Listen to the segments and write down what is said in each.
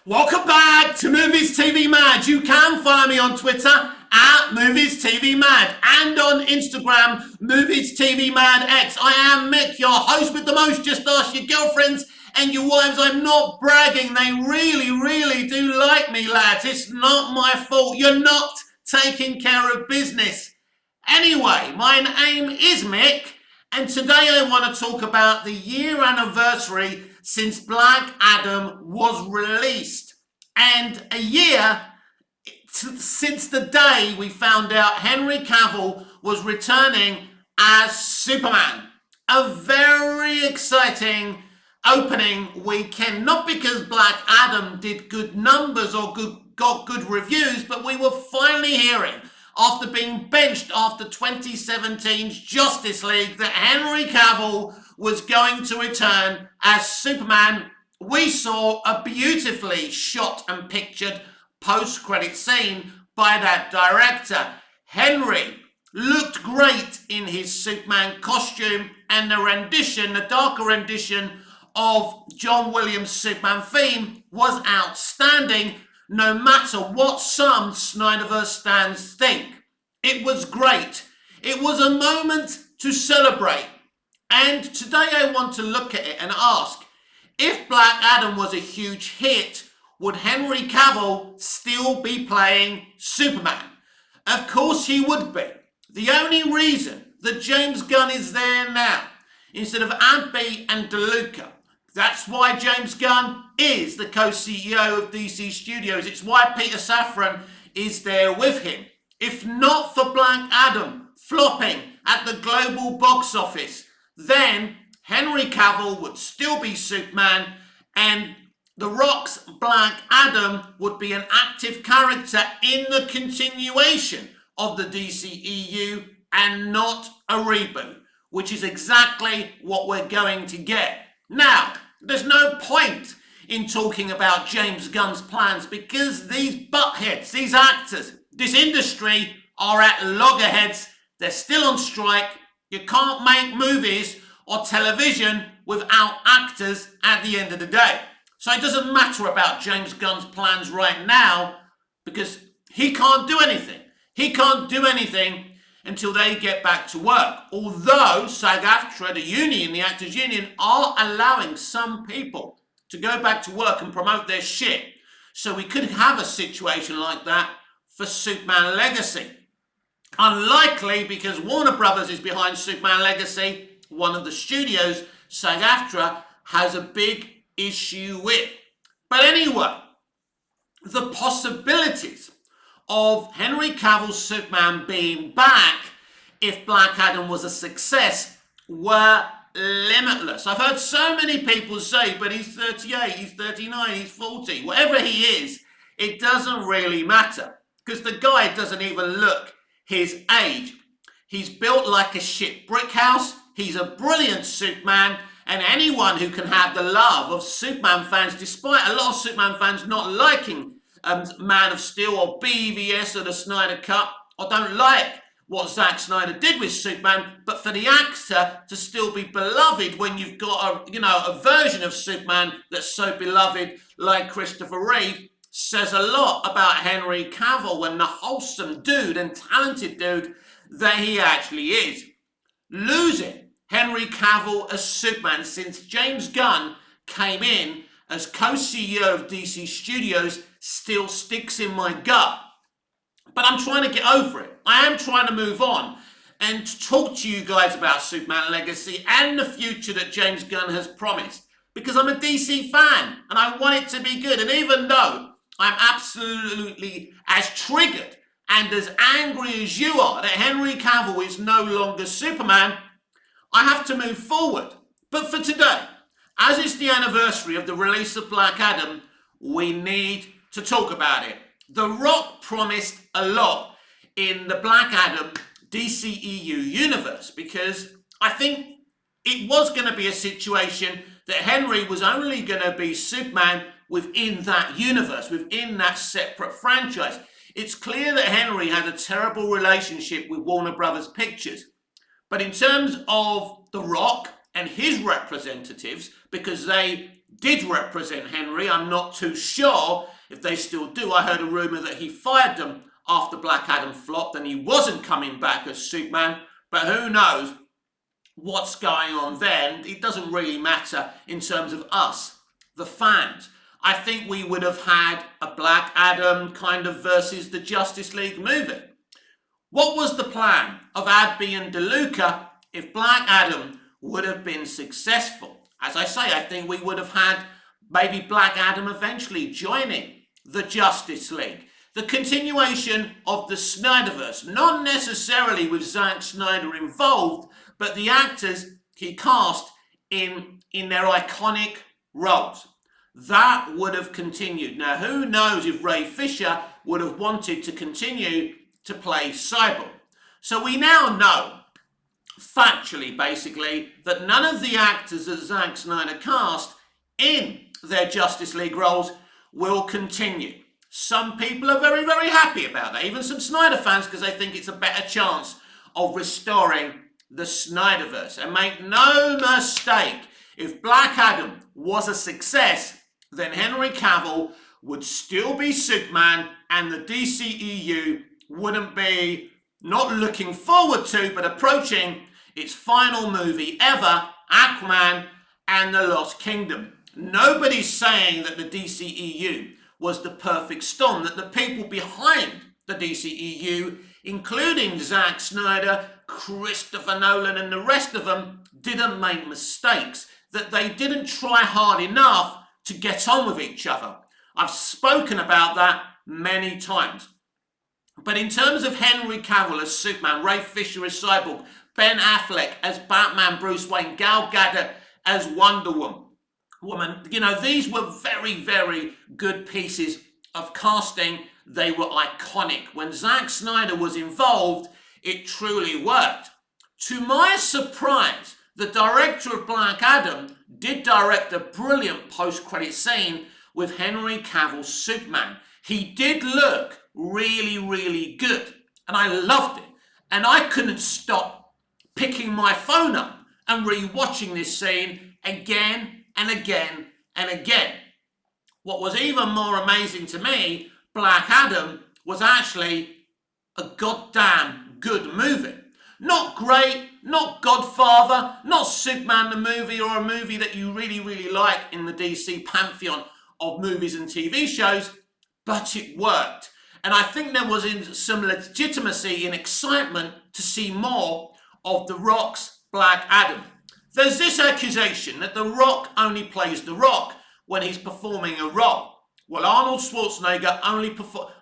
Welcome back to Movies TV Mad. You can follow me on Twitter at Movies TV Mad and on Instagram, Movies TV Mad X. I am Mick, your host with the most. Just ask your girlfriends and your wives. I'm not bragging. They really do like me, lads. It's not my fault. You're not taking care of business. Anyway, my name is Mick, and today I want to talk about the year anniversary since Black Adam was released, and a year since the day we found out Henry Cavill was returning as Superman. A very exciting opening weekend, not because Black Adam did good numbers or got good reviews, but we were finally hearing, after being benched after 2017's Justice League, that Henry Cavill was going to return as Superman. We saw a beautifully shot and pictured post-credit scene by that director. Henry looked great in his Superman costume, and the darker rendition of John Williams' Superman theme was outstanding, no matter what some Snyderverse fans think. It was great. It was a moment to celebrate. And today I want to look at it and ask, if Black Adam was a huge hit, would Henry Cavill still be playing Superman? Of course he would be. The only reason that James Gunn is there now, instead of Ampe and DeLuca, that's why James Gunn is the co-CEO of DC Studios. It's why Peter Safran is there with him. If not for Black Adam flopping at the global box office, then Henry Cavill would still be Superman, and The Rock's Black Adam would be an active character in the continuation of the DCEU and not a reboot, which is exactly what we're going to get. Now, there's no point in talking about James Gunn's plans because these buttheads, these actors, this industry are at loggerheads. They're still on strike. You can't make movies or television without actors at the end of the day. So it doesn't matter about James Gunn's plans right now because he can't do anything. He can't do anything until they get back to work. Although SAG-AFTRA, the union, the actors union, are allowing some people to go back to work and promote their shit. So we could have a situation like that for Superman Legacy. Unlikely, because Warner Brothers is behind Superman Legacy, one of the studios SAG-AFTRA has a big issue with. But anyway, the possibilities of Henry Cavill's Superman being back if Black Adam was a success were limitless. I've heard so many people say, but he's 38, he's 39, he's 40, whatever he is, it doesn't really matter because the guy doesn't even look his age. He's built like a shit brick house. He's a brilliant Superman, and anyone who can have the love of Superman fans, despite a lot of Superman fans not liking Man of Steel or BVS or the Snyder Cut, or don't like what Zack Snyder did with Superman, but for the actor to still be beloved when you've got a version of Superman that's so beloved like Christopher Reeve, says a lot about Henry Cavill and the wholesome dude and talented dude that he actually is. Losing Henry Cavill as Superman since James Gunn came in as co-CEO of DC Studios still sticks in my gut. But I'm trying to get over it. I am trying to move on and talk to you guys about Superman Legacy and the future that James Gunn has promised. Because I'm a DC fan and I want it to be good. And even though I'm absolutely as triggered and as angry as you are that Henry Cavill is no longer Superman, I have to move forward. But for today, as it's the anniversary of the release of Black Adam, we need to talk about it. The Rock promised a lot in the Black Adam DCEU universe because I think it was going to be a situation that Henry was only going to be Superman within that universe, within that separate franchise. It's clear that Henry had a terrible relationship with Warner Brothers Pictures. But in terms of The Rock and his representatives, because they did represent Henry. I'm not too sure if they still do. I heard a rumour that he fired them after Black Adam flopped and he wasn't coming back as Superman, but who knows what's going on there. And it doesn't really matter in terms of us, the fans. I think we would have had a Black Adam kind of versus the Justice League movie. What was the plan of Adby and DeLuca if Black Adam would have been successful? As I say, I think we would have had maybe Black Adam eventually joining the Justice League. The continuation of the Snyderverse, not necessarily with Zack Snyder involved, but the actors he cast in their iconic roles. That would have continued. Now, who knows if Ray Fisher would have wanted to continue to play Cyborg. So we now know, factually basically, that none of the actors that Zack Snyder cast in their Justice League roles will continue. Some people are very, very happy about that, even some Snyder fans, because they think it's a better chance of restoring the Snyderverse. And make no mistake, if Black Adam was a success, then Henry Cavill would still be Superman and the DCEU wouldn't be not looking forward to, but approaching its final movie ever, Aquaman and the Lost Kingdom. Nobody's saying that the DCEU was the perfect storm, that the people behind the DCEU, including Zack Snyder, Christopher Nolan and the rest of them, didn't make mistakes, that they didn't try hard enough to get on with each other. I've spoken about that many times. But in terms of Henry Cavill as Superman, Ray Fisher as Cyborg, Ben Affleck as Batman, Bruce Wayne, Gal Gadot as Wonder Woman, you know, these were very, very good pieces of casting. They were iconic. When Zack Snyder was involved, it truly worked. To my surprise, the director of Black Adam did direct a brilliant post-credit scene with Henry Cavill's Superman. He did look really, really good, and I loved it. And I couldn't stop picking my phone up and re-watching this scene again and again and again. What was even more amazing to me, Black Adam was actually a goddamn good movie. Not great, not Godfather, not Superman the movie or a movie that you really, really like in the DC pantheon of movies and TV shows, but it worked. And I think there was some legitimacy and excitement to see more of The Rock's Black Adam. There's this accusation that The Rock only plays The Rock when he's performing a role. Well, Arnold Schwarzenegger only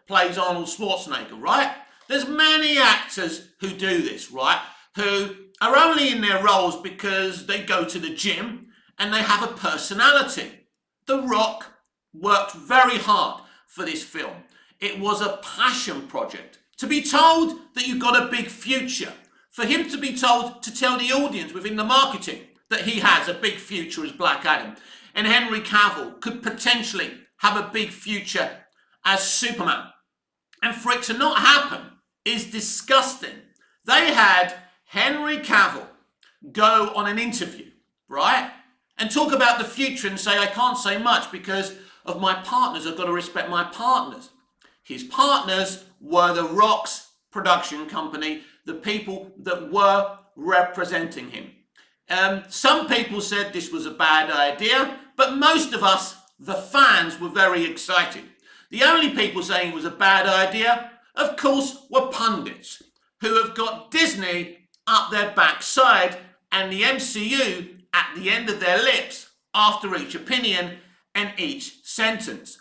plays Arnold Schwarzenegger, right? There's many actors who do this, right? Who are only in their roles because they go to the gym and they have a personality. The Rock worked very hard for this film. It was a passion project. To be told that you've got a big future, for him to be told to tell the audience within the marketing that he has a big future as Black Adam, and Henry Cavill could potentially have a big future as Superman, and for it to not happen is disgusting. They had Henry Cavill go on an interview, right? And talk about the future and say, I can't say much because of my partners. I've got to respect my partners. His partners were The Rock's production company, the people that were representing him. Some people said this was a bad idea, but most of us, the fans, were very excited. The only people saying it was a bad idea, of course, were pundits who have got Disney up their backside and the MCU at the end of their lips after each opinion and each sentence.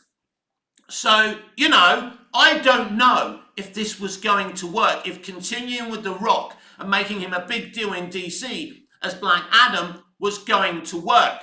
So, you know, I don't know if this was going to work, if continuing with The Rock and making him a big deal in DC as Black Adam was going to work.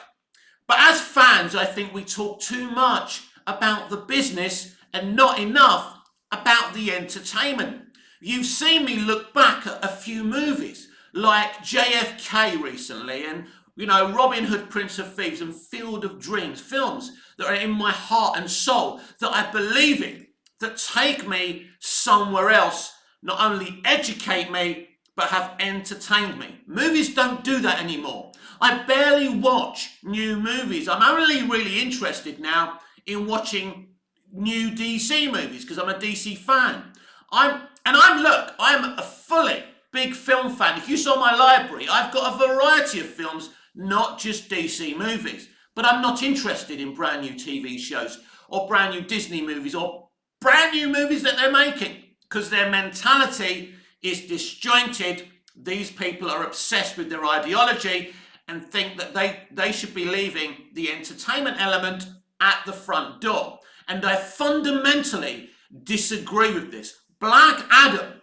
But as fans, I think we talk too much about the business and not enough about the entertainment. You've seen me look back at a few movies like JFK recently and, you know, Robin Hood, Prince of Thieves and Field of Dreams, films that are in my heart and soul that I believe in, that take me somewhere else, not only educate me, but have entertained me. Movies don't do that anymore. I barely watch new movies. I'm only really interested now in watching new DC movies because I'm a DC fan. I'm a fully big film fan. If you saw my library, I've got a variety of films, not just DC movies. But I'm not interested in brand new TV shows or brand new Disney movies or brand new movies that they're making because their mentality is disjointed. These people are obsessed with their ideology and think that they should be leaving the entertainment element at the front door. And I fundamentally disagree with this. Black Adam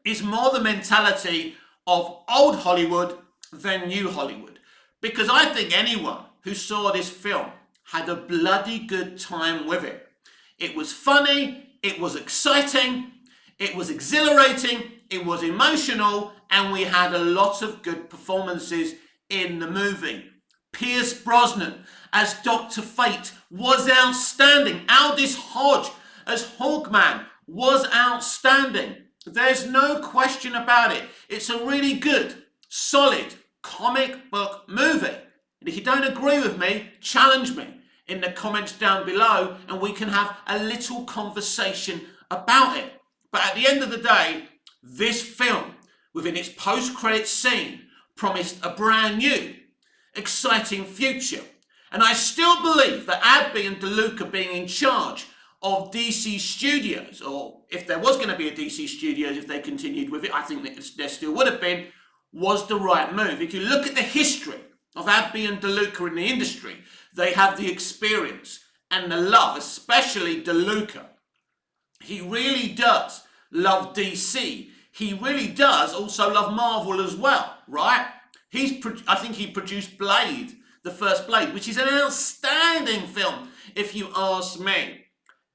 is more the mentality of old Hollywood than new Hollywood. Because I think anyone who saw this film had a bloody good time with it. It was funny, it was exciting, it was exhilarating, it was emotional, and we had a lot of good performances in the movie. Pierce Brosnan as Dr. Fate was outstanding. Aldis Hodge as Hawkman was outstanding. There's no question about it. It's a really good, solid comic book movie. And if you don't agree with me, challenge me in the comments down below and we can have a little conversation about it. But at the end of the day, this film, within its post-credits scene, promised a brand new, exciting future. And I still believe that Adby and DeLuca being in charge of DC Studios, or if there was going to be a DC Studios, if they continued with it, I think that there still would have been, was the right move. If you look at the history of Adby and DeLuca in the industry, they have the experience and the love, especially DeLuca. He really does love DC. He really does also love Marvel as well, right? I think he produced Blade, the first Blade, which is an outstanding film, if you ask me.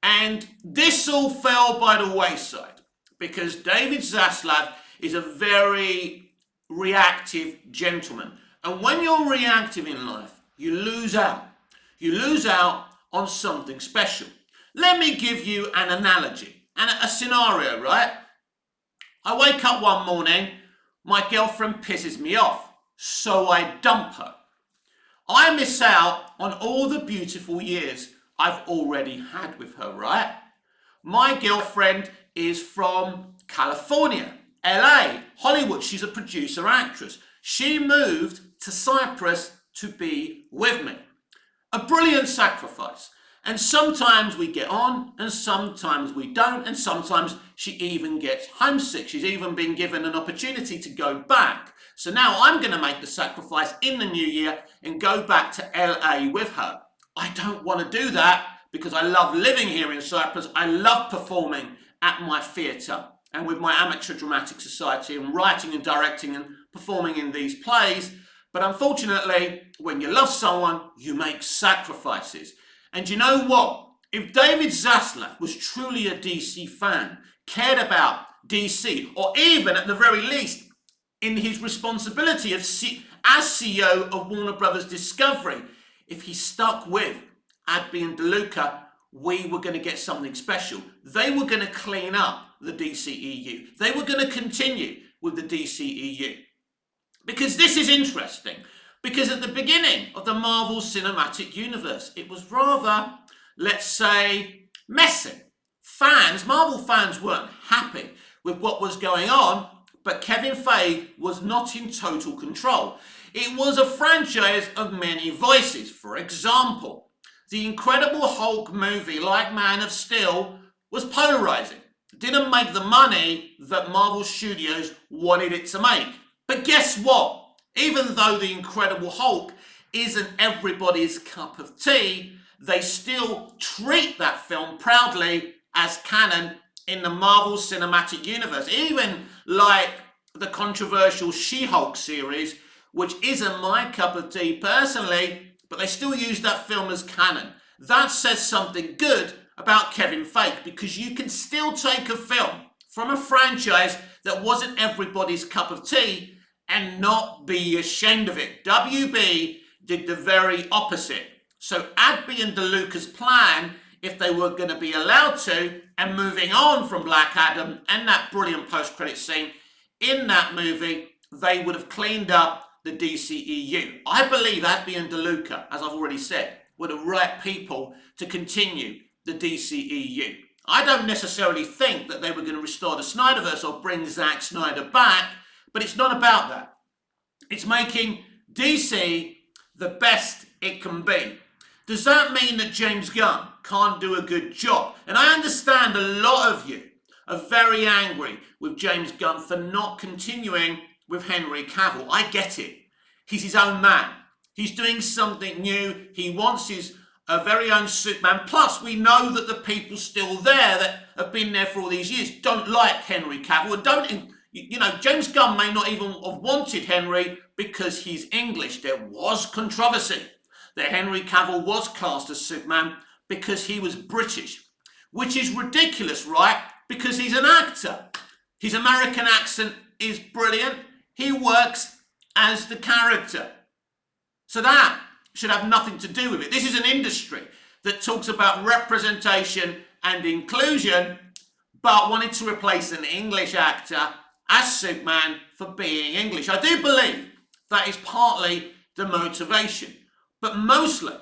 And this all fell by the wayside because David Zaslav is a very reactive gentleman. And when you're reactive in life, you lose out. You lose out on something special. Let me give you an analogy and a scenario, right? I wake up one morning, my girlfriend pisses me off, so I dump her. I miss out on all the beautiful years I've already had with her, right? My girlfriend is from California, LA, Hollywood. She's a producer actress. She moved to Cyprus to be with me. A brilliant sacrifice. And sometimes we get on and sometimes we don't. And sometimes she even gets homesick. She's even been given an opportunity to go back. So now I'm going to make the sacrifice in the new year and go back to LA with her. I don't want to do that because I love living here in Cyprus. I love performing at my theatre and with my amateur dramatic society and writing and directing and performing in these plays. But unfortunately, when you love someone, you make sacrifices. And you know what? If David Zaslav was truly a DC fan, cared about DC, or even at the very least in his responsibility as CEO of Warner Brothers Discovery, if he stuck with Adby and DeLuca, we were going to get something special. They were going to clean up the DCEU. They were going to continue with the DCEU. Because this is interesting. Because at the beginning of the Marvel Cinematic Universe, it was rather, let's say, messy. Marvel fans weren't happy with what was going on, but Kevin Feige was not in total control. It was a franchise of many voices. For example, the Incredible Hulk movie, like Man of Steel, was polarizing. It didn't make the money that Marvel Studios wanted it to make. But guess what? Even though the Incredible Hulk isn't everybody's cup of tea, they still treat that film proudly as canon in the Marvel Cinematic Universe. Even like the controversial She-Hulk series, which isn't my cup of tea personally, but they still use that film as canon. That says something good about Kevin Feige, because you can still take a film from a franchise that wasn't everybody's cup of tea and not be ashamed of it. WB did the very opposite. So Adby and DeLuca's plan, if they were going to be allowed to, and moving on from Black Adam and that brilliant post-credit scene, in that movie, they would have cleaned up the DCEU. I believe Adby and DeLuca, as I've already said, were the right people to continue the DCEU. I don't necessarily think that they were going to restore the Snyderverse or bring Zack Snyder back, but it's not about that. It's making DC the best it can be. Does that mean that James Gunn can't do a good job? And I understand a lot of you are very angry with James Gunn for not continuing with Henry Cavill. I get it. He's his own man. He's doing something new. He wants his very own Superman. Plus, we know that the people still there that have been there for all these years don't like Henry Cavill. James Gunn may not even have wanted Henry because he's English. There was controversy that Henry Cavill was cast as Superman because he was British, which is ridiculous, right? Because he's an actor. His American accent is brilliant. He works as the character. So that should have nothing to do with it. This is an industry that talks about representation and inclusion, but wanted to replace an English actor as Superman for being English. I do believe that is partly the motivation, but mostly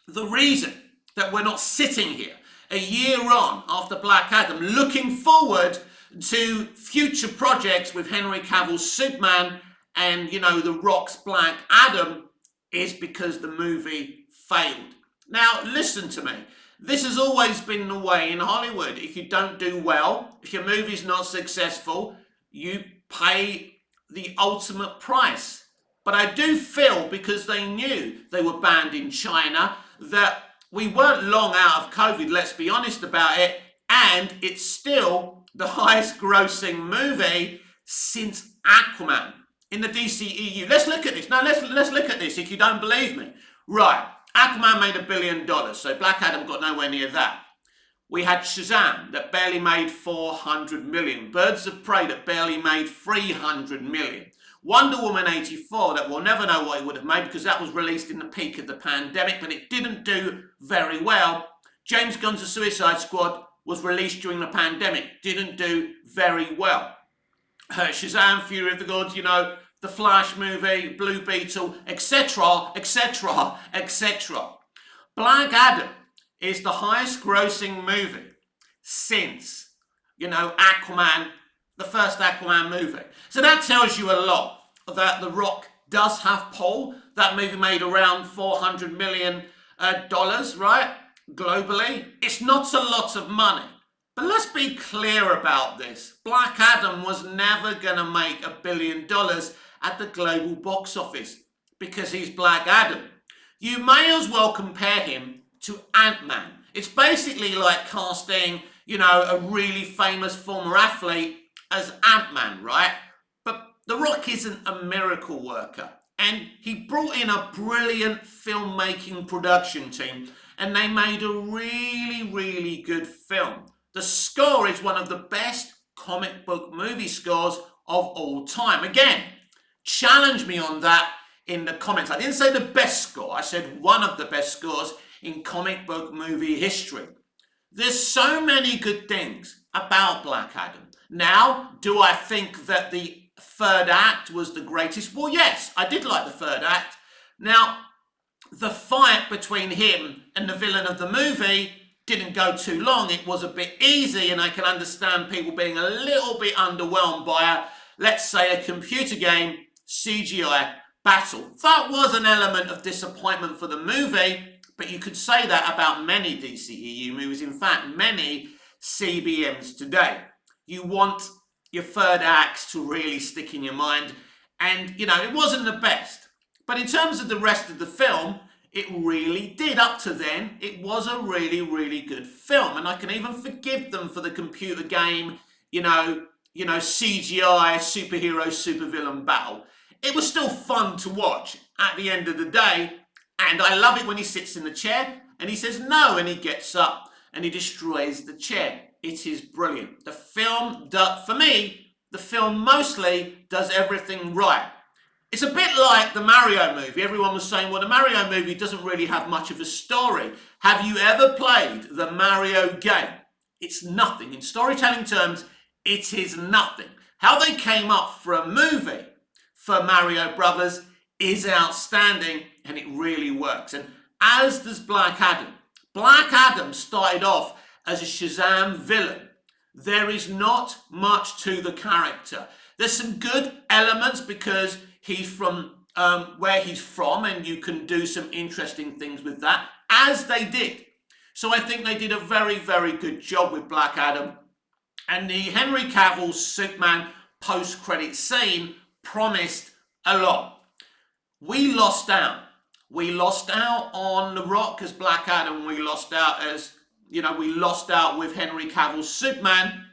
the reason that we're not sitting here a year on after Black Adam looking forward to future projects with Henry Cavill's Superman and, The Rock's Black Adam is because the movie failed. Now, listen to me. This has always been the way in Hollywood. If you don't do well, if your movie's not successful, you pay the ultimate price. But I do feel, because they knew they were banned in China, that we weren't long out of COVID, let's be honest about it, and it's still the highest grossing movie since Aquaman in the DCEU. Let's look at this. No, let's look at this if you don't believe me. Right, Aquaman made $1 billion, so Black Adam got nowhere near that. We had Shazam that barely made 400 million. Birds of Prey that barely made 300 million. Wonder Woman 84 that we'll never know what it would have made because that was released in the peak of the pandemic, but it didn't do very well. James Gunn's The Suicide Squad was released during the pandemic, didn't do very well. Shazam, Fury of the Gods, the Flash movie, Blue Beetle, etc., etc., etc. Black Adam is the highest grossing movie since, Aquaman, the first Aquaman movie. So that tells you a lot that The Rock does have pull. That movie made around $400 million, right? Globally. It's not a lot of money. But let's be clear about this. Black Adam was never going to make $1 billion at the global box office because he's Black Adam. You may as well compare him to Ant-Man. It's basically like casting, a really famous former athlete as Ant-Man, right? But The Rock isn't a miracle worker. And he brought in a brilliant filmmaking production team and they made a really, really good film. The score is one of the best comic book movie scores of all time. Again, challenge me on that in the comments. I didn't say the best score. I said one of the best scores in comic book movie history. There's so many good things about Black Adam. Now, do I think that the third act was the greatest? Well, yes, I did like the third act. Now, the fight between him and the villain of the movie didn't go too long. It was a bit easy, and I can understand people being a little bit underwhelmed by let's say, a computer game CGI battle. That was an element of disappointment for the movie, but you could say that about many DCEU movies. In fact, many CBMs today. You want your third acts to really stick in your mind, and, it wasn't the best. But in terms of the rest of the film, it really did. Up to then, it was a really, really good film. And I can even forgive them for the computer game, CGI, superhero, supervillain battle. It was still fun to watch at the end of the day. And I love it when he sits in the chair and he says no and he gets up and he destroys the chair. It is brilliant. The film, for me, the film mostly does everything right. It's a bit like the Mario movie. Everyone was saying, well, the Mario movie doesn't really have much of a story. Have you ever played the Mario game? It's nothing. In storytelling terms, it is nothing. How they came up for a movie for Mario Brothers is outstanding, and it really works. And as does Black Adam. Black Adam started off as a Shazam villain. There is not much to the character. There's some good elements because he's from where he's from, and you can do some interesting things with that, as they did. So I think they did a very, very good job with Black Adam. And the Henry Cavill Superman post-credit scene promised a lot. We lost out. We lost out on The Rock as Black Adam. We lost out we lost out with Henry Cavill's Superman.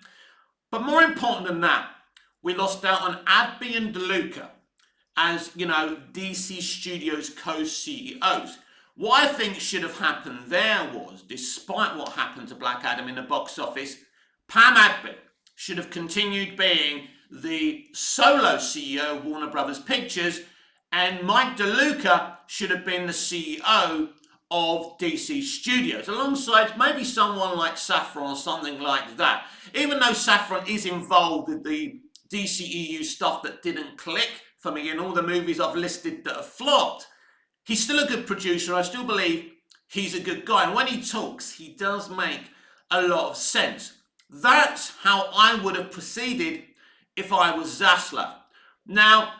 But more important than that, we lost out on Adby and DeLuca as, DC Studios co-CEOs. What I think should have happened there was, despite what happened to Black Adam in the box office, Pam Adby should have continued being the solo CEO of Warner Brothers Pictures, and Mike DeLuca should have been the CEO of DC Studios, alongside maybe someone like Safran or something like that. Even though Safran is involved with the DCEU stuff that didn't click for me in all the movies I've listed that have flopped, he's still a good producer. I still believe he's a good guy. And when he talks, he does make a lot of sense. That's how I would have proceeded if I was Zaslav. Now,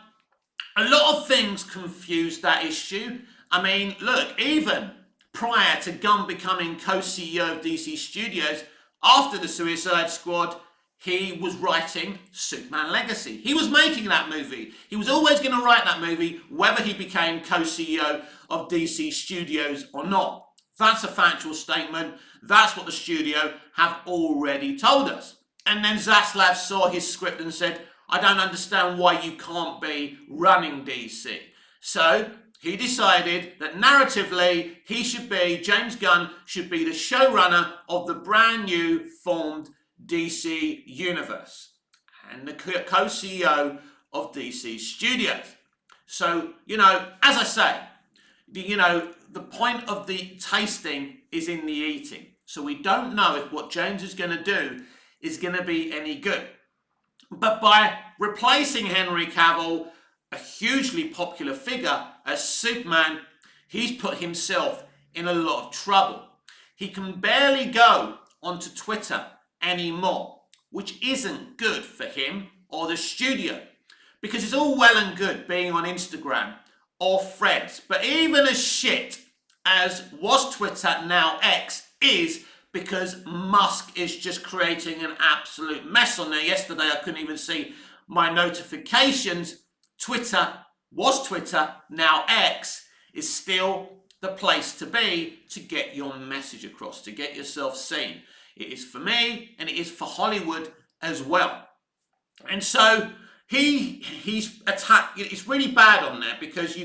a lot of things confuse that issue. I mean, look, even prior to Gunn becoming co-CEO of DC Studios, after the Suicide Squad, he was writing Superman Legacy. He was making that movie. He was always going to write that movie, whether he became co-CEO of DC Studios or not. That's a factual statement. That's what the studio have already told us. And then Zaslav saw his script and said, I don't understand why you can't be running DC. So he decided that narratively, James Gunn should be the showrunner of the brand new formed DC Universe and the co-CEO of DC Studios. So, as I say, the point of the tasting is in the eating. So we don't know if what James is going to do is going to be any good. But by replacing Henry Cavill, a hugely popular figure, as Superman, he's put himself in a lot of trouble. He can barely go onto Twitter anymore, which isn't good for him or the studio, because it's all well and good being on Instagram or Threads, but even as shit as was Twitter, now X, is because Musk is just creating an absolute mess on there. Yesterday I couldn't even see my notifications. Twitter was Twitter, now X is still the place to be to get your message across, to get yourself seen. It is for me, and it is for Hollywood as well. And so he's attacked. It's really bad on there because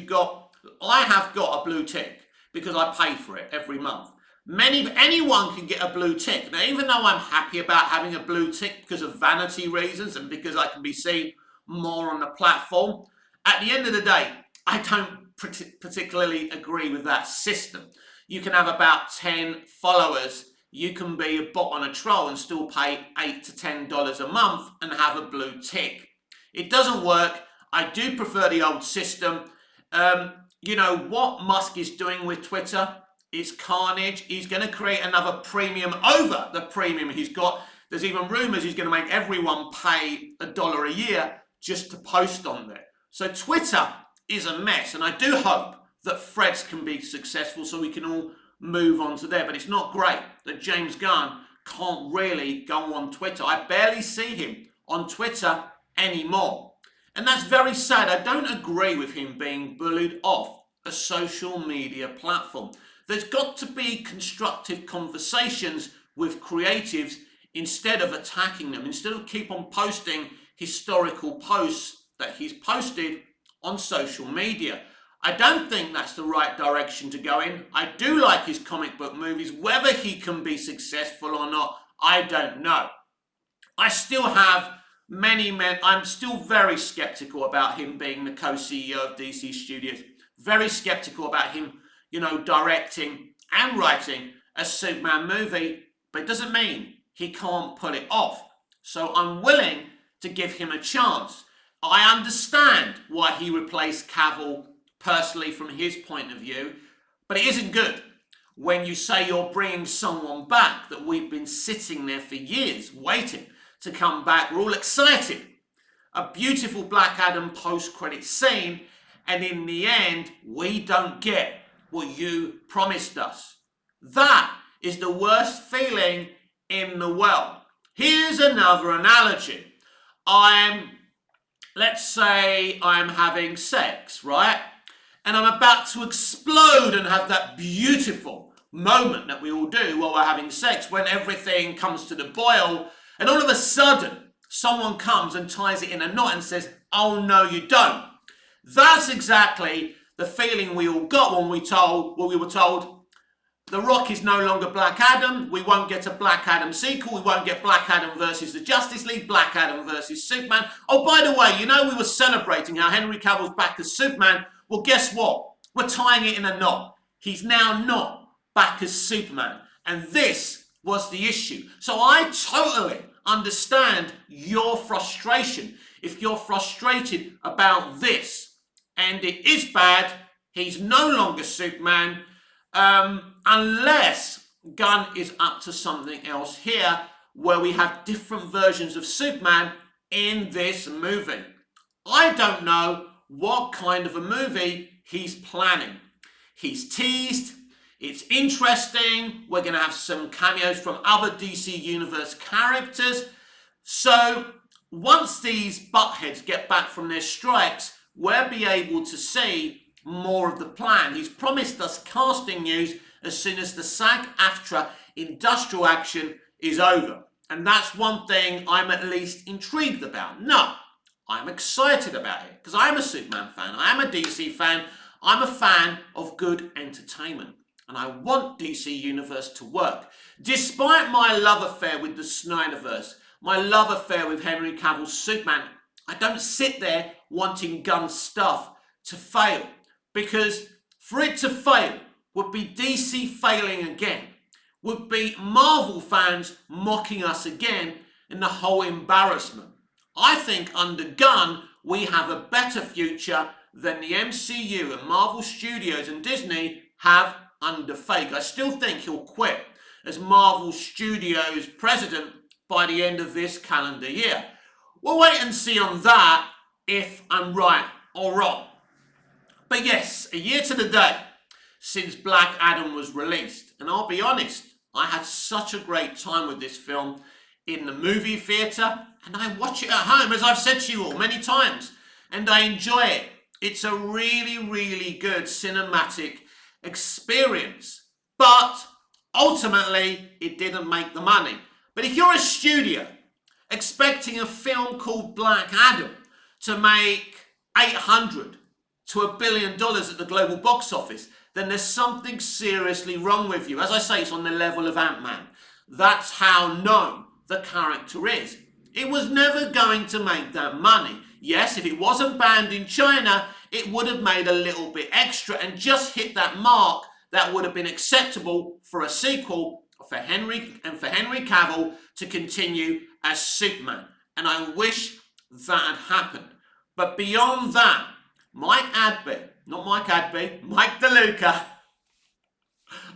I have got a blue tick because I pay for it every month. Anyone can get a blue tick. Now, even though I'm happy about having a blue tick because of vanity reasons and because I can be seen more on the platform, at the end of the day, I don't particularly agree with that system. You can have about 10 followers. You can be a bot on a troll and still pay $8 to $10 a month and have a blue tick. It doesn't work. I do prefer the old system. What Musk is doing with Twitter is carnage. He's going to create another premium over the premium he's got. There's even rumors he's going to make everyone pay $1 a year just to post on there. So Twitter is a mess, and I do hope that Threads can be successful so we can all move on to there. But it's not great that James Gunn can't really go on Twitter. I barely see him on Twitter anymore. And that's very sad. I don't agree with him being bullied off a social media platform. There's got to be constructive conversations with creatives instead of attacking them, instead of keep on posting historical posts that he's posted on social media. I don't think that's the right direction to go in. I do like his comic book movies. Whether he can be successful or not, I don't know. I still have I'm still very skeptical about him being the co-CEO of DC Studios. Very skeptical about him, directing and writing a Superman movie, but it doesn't mean he can't pull it off. So I'm willing to give him a chance. I understand why he replaced Cavill personally from his point of view, but it isn't good when you say you're bringing someone back that we've been sitting there for years waiting to come back. We're all excited. A beautiful Black Adam post-credit scene, and in the end, we don't get what you promised us. That is the worst feeling in the world. Here's another analogy. Let's say I'm having sex, right? And I'm about to explode and have that beautiful moment that we all do while we're having sex, when everything comes to the boil, and all of a sudden, someone comes and ties it in a knot and says, oh no, you don't. That's exactly the feeling we all got when we were told, The Rock is no longer Black Adam. We won't get a Black Adam sequel. We won't get Black Adam versus the Justice League, Black Adam versus Superman. Oh, by the way, you know we were celebrating how Henry Cavill's back as Superman. Well, guess what? We're tying it in a knot. He's now not back as Superman. And this was the issue. So I totally understand your frustration. If you're frustrated about this, and it is bad, he's no longer Superman, unless Gunn is up to something else here, where we have different versions of Superman in this movie. I don't know what kind of a movie he's planning. He's teased, it's interesting, we're going to have some cameos from other DC Universe characters. So once these buttheads get back from their strikes, we'll be able to see more of the plan. He's promised us casting news as soon as the SAG-AFTRA industrial action is over. And that's one thing I'm at least intrigued about. No, I'm excited about it because I'm a Superman fan. I am a DC fan. I'm a fan of good entertainment. And I want DC Universe to work. Despite my love affair with the Snyderverse, my love affair with Henry Cavill's Superman, I don't sit there wanting Gunn stuff to fail. Because for it to fail would be DC failing again. Would be Marvel fans mocking us again in the whole embarrassment. I think under Gunn, we have a better future than the MCU and Marvel Studios and Disney have under Feige. I still think he'll quit as Marvel Studios president by the end of this calendar year. We'll wait and see on that if I'm right or wrong. But yes, a year to the day since Black Adam was released. And I'll be honest, I had such a great time with this film in the movie theatre, and I watch it at home, as I've said to you all many times, and I enjoy it. It's a really, really good cinematic experience. But ultimately, it didn't make the money. But if you're a studio expecting a film called Black Adam to make $800 to $1 billion at the global box office, then there's something seriously wrong with you. As I say, it's on the level of Ant-Man. That's how known the character is. It was never going to make that money. Yes, if it wasn't banned in China, it would have made a little bit extra and just hit that mark that would have been acceptable for a sequel for Henry Cavill to continue as Superman. And I wish that had happened. But beyond that, Mike DeLuca,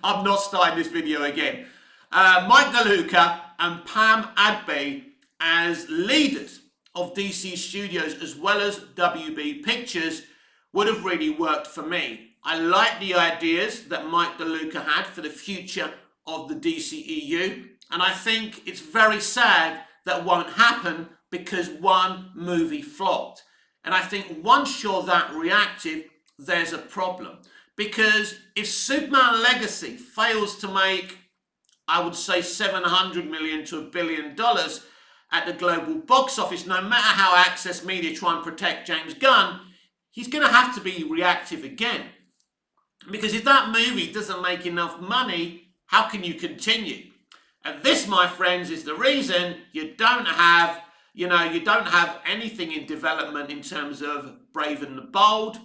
I'm not starting this video again. Mike DeLuca and Pam Adby as leaders of DC Studios as well as WB Pictures would have really worked for me. I like the ideas that Mike DeLuca had for the future of the DCEU, and I think it's very sad that won't happen because one movie flopped. And I think once you're that reactive, there's a problem. Because if Superman Legacy fails to make, I would say, $700 million to $1 billion at the global box office, no matter how Access Media try and protect James Gunn, he's going to have to be reactive again. Because if that movie doesn't make enough money, how can you continue? And this, my friends, is the reason you don't have anything in development in terms of Brave and the Bold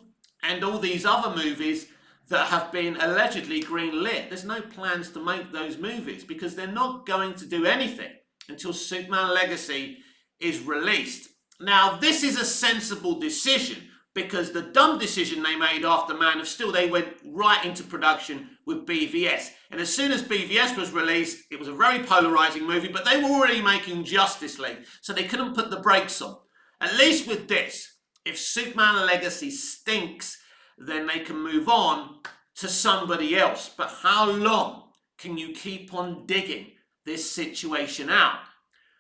and all these other movies that have been allegedly greenlit. There's no plans to make those movies because they're not going to do anything until Superman Legacy is released. Now, this is a sensible decision because the dumb decision they made after Man of Steel, they went right into production with BVS. And as soon as BVS was released, it was a very polarizing movie, but they were already making Justice League, so they couldn't put the brakes on. At least with this, if Superman Legacy stinks, then they can move on to somebody else. But how long can you keep on digging this situation out?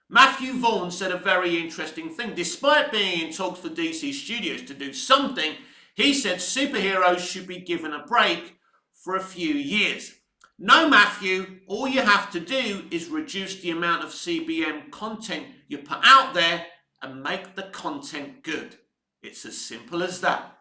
Matthew Vaughn said a very interesting thing. Despite being in talks for DC Studios to do something, he said superheroes should be given a break for a few years. No, Matthew, all you have to do is reduce the amount of CBM content you put out there and make the content good. It's as simple as that.